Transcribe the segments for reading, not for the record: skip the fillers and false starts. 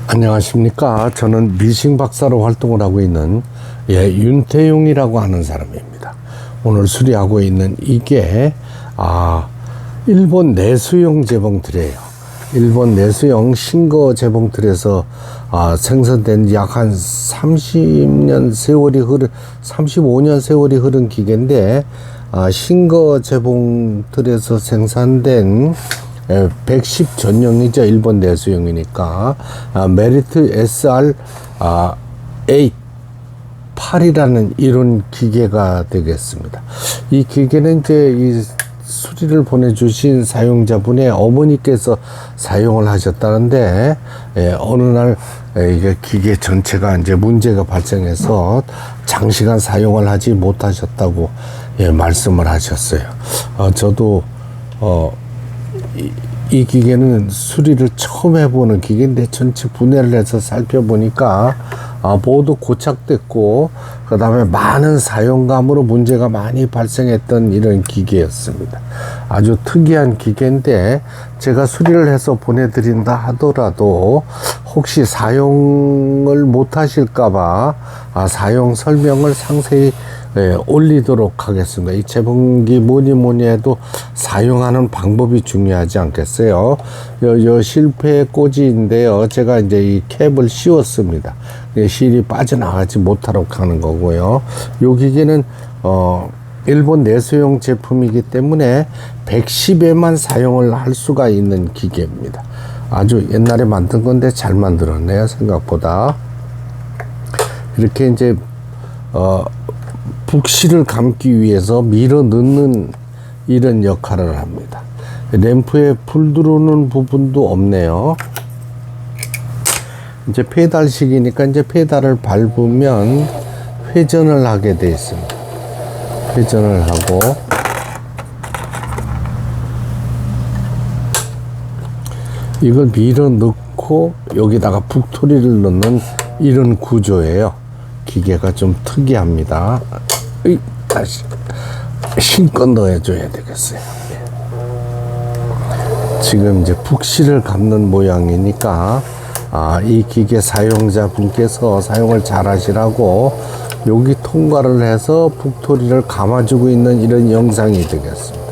안녕하십니까. 저는 미싱 박사로 활동을 하고 있는 윤태용이라고 하는 사람입니다. 오늘 수리하고 있는 이게 일본 내수용 재봉틀이에요. 일본 내수용 싱거 재봉틀에서 생산된 약 한 35년 세월이 흐른 기계인데, 싱거 재봉틀에서 생산된 110 전용이죠. 일본 내수용이니까. 메리트 SR8이라는 이런 기계가 되겠습니다. 이 기계는 이제 이 수리를 보내주신 사용자분의 어머니께서 사용을 하셨다는데, 어느 날 이게 기계 전체가 이제 문제가 발생해서 장시간 사용을 하지 못하셨다고 말씀을 하셨어요. 저도 이 기계는 수리를 처음 해보는 기계인데 전체 분해를 해서 살펴보니까 모두 고착됐고, 그 다음에 많은 사용감으로 문제가 많이 발생했던 이런 기계였습니다. 아주 특이한 기계인데, 제가 수리를 해서 보내드린다 하더라도 혹시 사용을 못 하실까봐 사용 설명을 상세히 올리도록 하겠습니다. 이 재봉기 뭐니 해도 사용하는 방법이 중요하지 않겠어요? 요 실패의 꼬지인데요. 제가 이제 이 캡을 씌웠습니다. 실이 빠져나가지 못하도록 하는 거고요. 요 기계는 일본 내수용 제품이기 때문에 110에만 사용을 할 수가 있는 기계입니다. 아주 옛날에 만든 건데 잘 만들었네요. 생각보다. 이렇게 이제 북실을 감기 위해서 밀어 넣는 이런 역할을 합니다. 램프에 불 들어오는 부분도 없네요. 이제 페달식이니까 이제 페달을 밟으면 회전을 하게 되어 있습니다. 회전을 하고, 이걸 밀어 넣고 여기다가 북토리를 넣는 이런 구조예요. 기계가 좀 특이합니다. 다시 힘껏 넣어줘야 되겠어요. 지금 이제 북실을 감는 모양이니까 이 기계 사용자분께서 사용을 잘 하시라고 여기 통과를 해서 북토리를 감아주고 있는 이런 영상이 되겠습니다.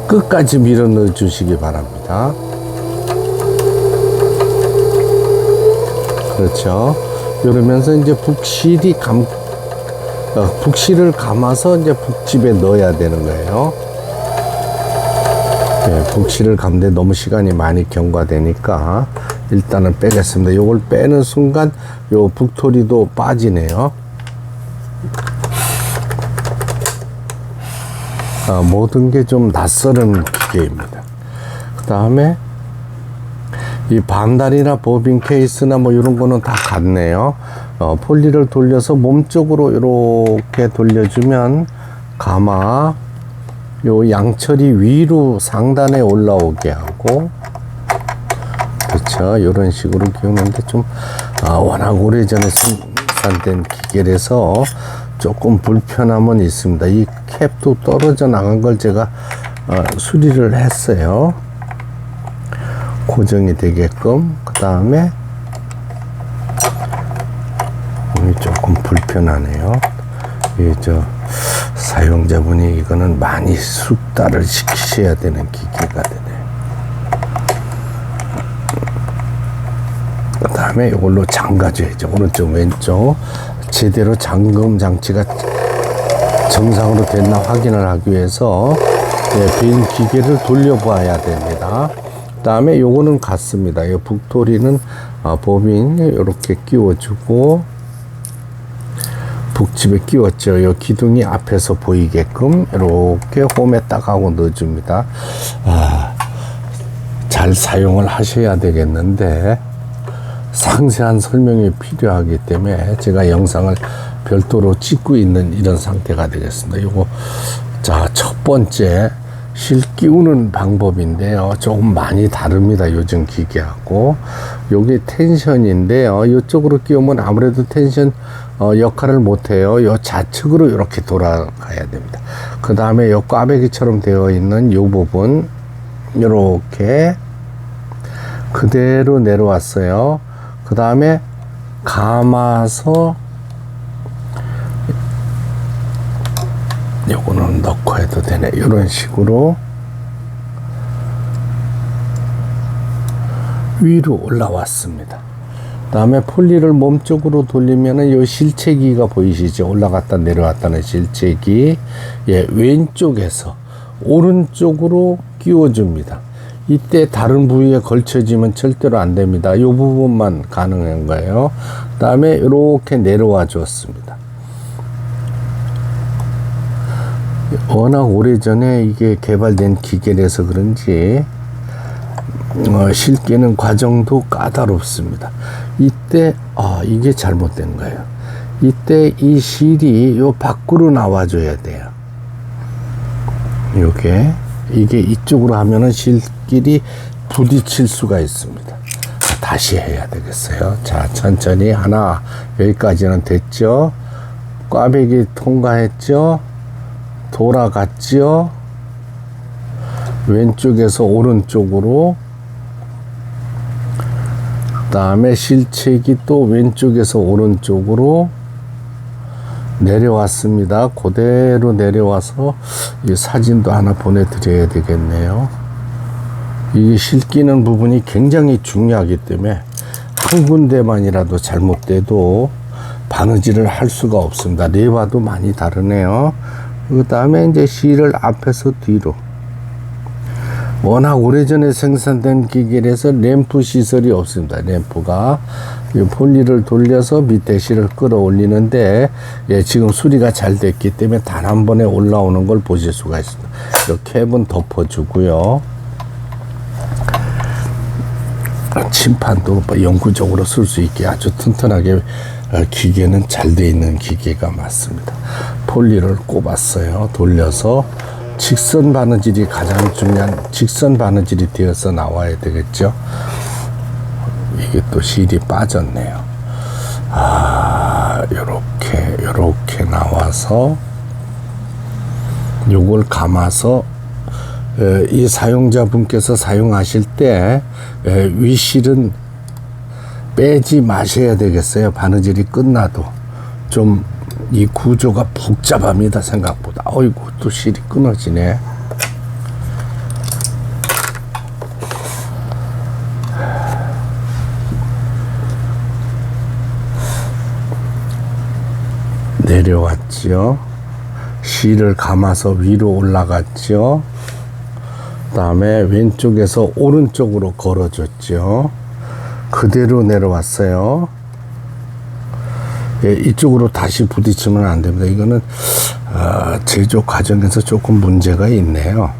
끝까지 밀어 넣어 주시기 바랍니다. 그렇죠. 이러면서 이제 북실을 감아서 이제 북집에 넣어야 되는 거예요. 북실을 감는데 너무 시간이 많이 경과되니까 일단은 빼겠습니다. 요걸 빼는 순간 요 북토리도 빠지네요. 모든 게 좀 낯설은 기계입니다. 그 다음에 이 반달이나 보빈 케이스나 뭐 이런 거는 다 같네요. 폴리를 돌려서 몸쪽으로 이렇게 돌려주면 가마 요 양철이 위로 상단에 올라오게 하고, 그렇죠. 이런 식으로 끼우는데 좀 워낙 오래전에 생산된 기계라서 조금 불편함은 있습니다. 이 캡도 떨어져 나간 걸 제가 수리를 했어요. 고정이 되게끔. 그 다음에 조금 불편하네요. 사용자분이 이거는 많이 숙달을 시키셔야 되는 기계가 되네요. 그 다음에 이걸로 잠가줘야죠. 오른쪽 왼쪽 제대로 잠금 장치가 정상으로 됐나 확인을 하기 위해서 빈 기계를 돌려봐야 됩니다. 그 다음에 요거는 같습니다. 이 북토리는 보빈 이렇게 끼워주고, 북집에 끼웠죠. 이 기둥이 앞에서 보이게끔 이렇게 홈에 딱 하고 넣어줍니다. 잘 사용을 하셔야 되겠는데 상세한 설명이 필요하기 때문에 제가 영상을 별도로 찍고 있는 이런 상태가 되겠습니다. 요거 첫 번째 실 끼우는 방법인데요. 조금 많이 다릅니다. 요즘 기계하고. 요게 텐션인데요. 이쪽으로 끼우면 아무래도 텐션 역할을 못해요. 요 좌측으로 이렇게 돌아가야 됩니다. 그 다음에 요 꽈배기처럼 되어 있는 요 부분 이렇게 그대로 내려왔어요. 그 다음에 감아서 요거는 넣고 해도 되네. 이런 식으로 위로 올라왔습니다. 그 다음에 폴리를 몸쪽으로 돌리면은 요 실체기가 보이시죠? 올라갔다 내려왔다는 실체기. 예, 왼쪽에서 오른쪽으로 끼워줍니다. 이때 다른 부위에 걸쳐지면 절대로 안 됩니다. 이 부분만 가능한 거예요. 그 다음에 이렇게 내려와 주었습니다. 워낙 오래전에 이게 개발된 기계라서 그런지 실기는 과정도 까다롭습니다. 이때 이게 잘못된 거예요. 이때 이 실이 요 밖으로 나와줘야 돼요. 이게 이쪽으로 하면은 실끼리 부딪힐 수가 있습니다. 다시 해야 되겠어요. 자, 천천히 하나, 여기까지는 됐죠. 꽈배기 통과했죠. 돌아갔죠. 왼쪽에서 오른쪽으로, 그 다음에 실책이 또 왼쪽에서 오른쪽으로 내려왔습니다. 그대로 내려와서 이 사진도 하나 보내드려야 되겠네요. 이 실기는 부분이 굉장히 중요하기 때문에 한 군데만이라도 잘못돼도 바느질을 할 수가 없습니다. 레바도 많이 다르네요. 그 다음에 이제 실을 앞에서 뒤로. 워낙 오래전에 생산된 기계라서 램프 시설이 없습니다. 램프가 이 폴리를 돌려서 밑에 실을 끌어올리는데, 예, 지금 수리가 잘 됐기 때문에 단 한 번에 올라오는 걸 보실 수가 있습니다. 이 캡은 덮어주고요. 침판도 영구적으로 쓸 수 있게 아주 튼튼하게 기계는 잘 돼 있는 기계가 맞습니다. 폴리를 꼽았어요. 돌려서 직선 바느질이 가장 중요한, 직선 바느질이 되어서 나와야 되겠죠. 이게 또 실이 빠졌네요. 요렇게 나와서 요걸 감아서 이 사용자분께서 사용하실 때 윗실은 빼지 마셔야 되겠어요. 바느질이 끝나도. 좀 이 구조가 복잡합니다. 생각보다. 어이구, 또 실이 끊어지네. 내려왔죠. 실을 감아서 위로 올라갔죠. 그 다음에 왼쪽에서 오른쪽으로 걸어줬죠. 그대로 내려왔어요. 예, 이쪽으로 다시 부딪히면 안 됩니다. 이거는 제조 과정에서 조금 문제가 있네요.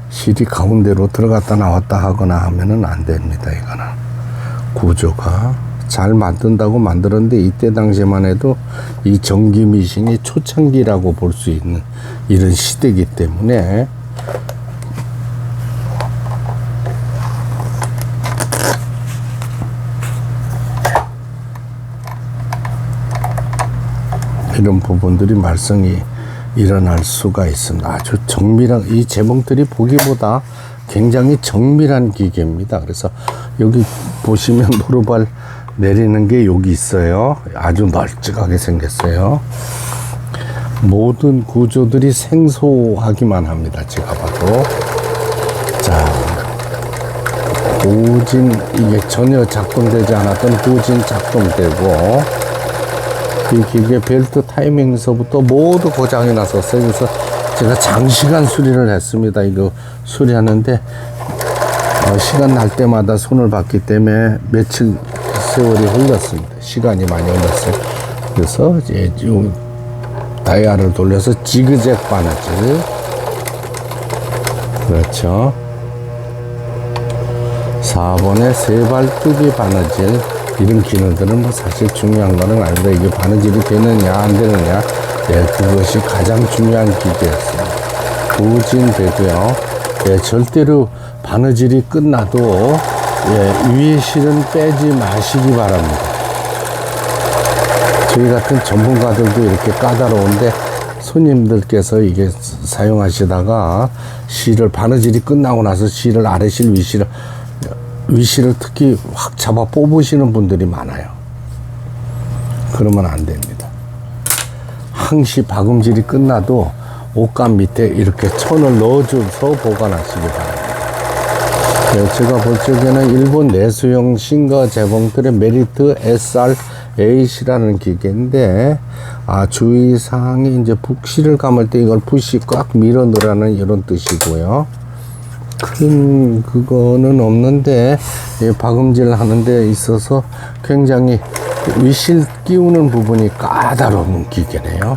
실이 가운데로 들어갔다 나왔다 하거나 하면은 안 됩니다. 이거는 구조가 잘 만든다고 만들었는데, 이때 당시만 해도 이 전기 미싱이 초창기라고 볼 수 있는 이런 시대이기 때문에 이런 부분들이 말썽이 일어날 수가 있습니다. 아주 정밀한, 이 재봉틀이 보기보다 굉장히 정밀한 기계입니다. 그래서 여기 보시면 노루발 내리는 게 여기 있어요. 아주 널찍하게 생겼어요. 모든 구조들이 생소하기만 합니다. 제가 봐도. 자, 고진, 이게 전혀 작동되지 않았던 고진 작동되고, 이 기계 벨트 타이밍에서부터 모두 고장이 났었어요. 그래서 제가 장시간 수리를 했습니다. 이거 수리하는데 시간 날 때마다 손을 봤기 때문에 며칠 세월이 흘렀습니다. 시간이 많이 흘렀어요. 그래서 이제 다이아를 돌려서 지그잭 바느질, 그렇죠. 4번에 세발뜨기 바느질, 이런 기능들은 뭐 사실 중요한 거는 아닌데, 이게 바느질이 되느냐 안 되느냐, 예, 그것이 가장 중요한 기계였습니다. 부진되고요. 예, 절대로 바느질이 끝나도 예, 위에 실은 빼지 마시기 바랍니다. 저희 같은 전문가들도 이렇게 까다로운데 손님들께서 이게 사용하시다가 실을 바느질이 끝나고 나서 실을 아래실 위실을 특히 확 잡아 뽑으시는 분들이 많아요. 그러면 안 됩니다. 항시 박음질이 끝나도 옷감 밑에 이렇게 천을 넣어줘서 보관하시기 바랍니다. 네, 제가 볼 적에는 일본 내수용 싱거 재봉틀의 메리트 SR8이라는 기계인데, 주의사항이 이제 북실을 감을 때 이걸 붓이 꽉 밀어 넣으라는 이런 뜻이고요. 큰 그거는 없는데, 박음질 하는 데 있어서 굉장히 위실 끼우는 부분이 까다로운 기계네요.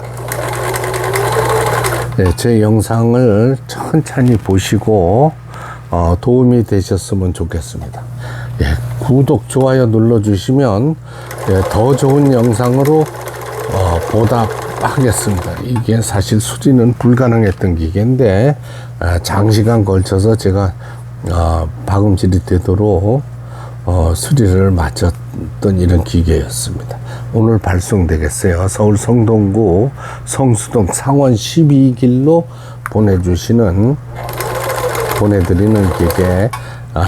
네, 제 영상을 천천히 보시고 도움이 되셨으면 좋겠습니다. 예, 구독, 좋아요 눌러주시면 더 좋은 영상으로 보답하겠습니다. 이게 사실 수리는 불가능했던 기계인데 장시간 걸쳐서 제가 박음질이 되도록 수리를 마쳤던 이런 기계였습니다. 오늘 발송되겠어요. 서울 성동구 성수동 상원 12길로 보내드리는 기계,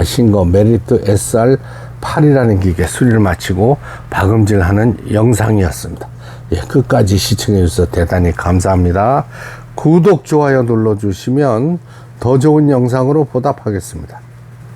싱거 메리트 SR8이라는 기계 수리를 마치고 박음질하는 영상이었습니다. 예, 끝까지 시청해 주셔서 대단히 감사합니다. 구독, 좋아요 눌러주시면 더 좋은 영상으로 보답하겠습니다.